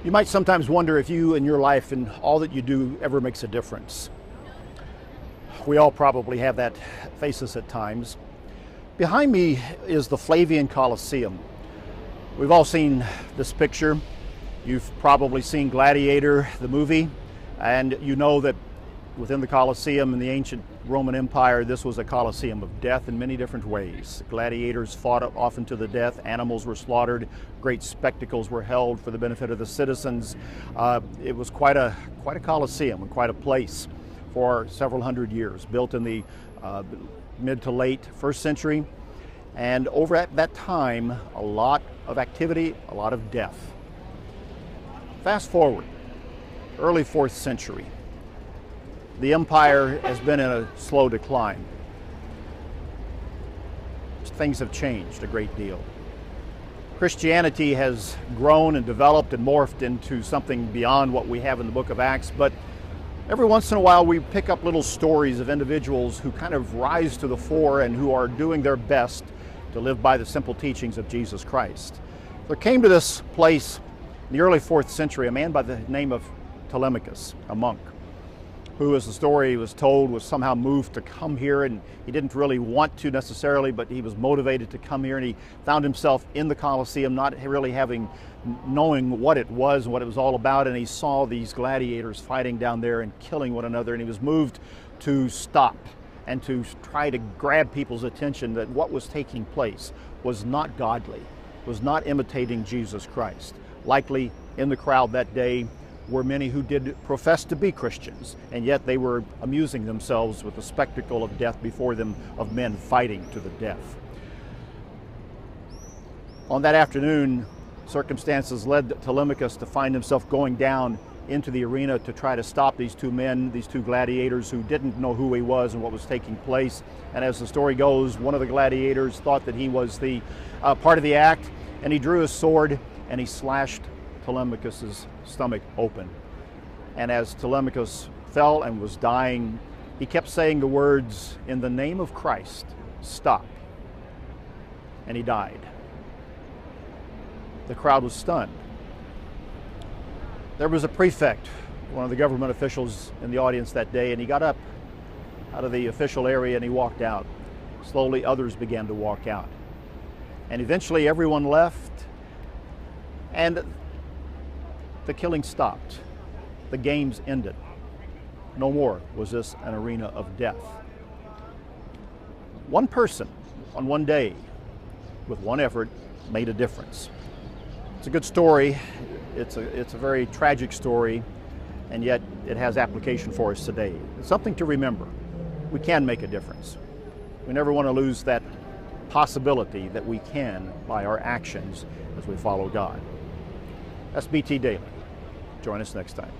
You might sometimes wonder if you and your life and all that you do ever makes a difference. We all probably have that face us at times. Behind me is the Flavian Colosseum. We've all seen this picture. You've probably seen Gladiator, the movie, and you know that within the Colosseum in the ancient Roman Empire, this was a Colosseum of death in many different ways. Gladiators fought often to the death, animals were slaughtered, great spectacles were held for the benefit of the citizens. It was quite a Colosseum and quite a place for several hundred years, built in the mid to late 1st century. And over at that time, a lot of activity, a lot of death. Fast forward, early 4th century. The empire has been in a slow decline. Things have changed a great deal. Christianity has grown and developed and morphed into something beyond what we have in the book of Acts, but every once in a while we pick up little stories of individuals who kind of rise to the fore and who are doing their best to live by the simple teachings of Jesus Christ. There came to this place in the early 4th century a man by the name of Telemachus, a monk, who, as the story was told, was somehow moved to come here, and he didn't really want to necessarily, but he was motivated to come here, and he found himself in the Colosseum, not really knowing what it was and what it was all about, and he saw these gladiators fighting down there and killing one another, and he was moved to stop and to try to grab people's attention that what was taking place was not godly, was not imitating Jesus Christ. Likely in the crowd that day were many who did profess to be Christians, and yet they were amusing themselves with the spectacle of death before them, of men fighting to the death. On that afternoon, circumstances led Telemachus to find himself going down into the arena to try to stop these two men, these two gladiators who didn't know who he was and what was taking place. And as the story goes, one of the gladiators thought that he was the part of the act, and he drew his sword and he slashed Telemachus's stomach open. And as Telemachus fell and was dying, he kept saying the words, "In the name of Christ, stop." And he died. The crowd was stunned. There was a prefect, one of the government officials in the audience that day, and he got up out of the official area and he walked out. Slowly others began to walk out. And eventually everyone left, and the killing stopped. The games ended. No more was this an arena of death. One person on one day with one effort made a difference. It's a good story. It's a very tragic story, and yet it has application for us today. It's something to remember. We can make a difference. We never want to lose that possibility that we can by our actions as we follow God. That's BT Daily. Join us next time.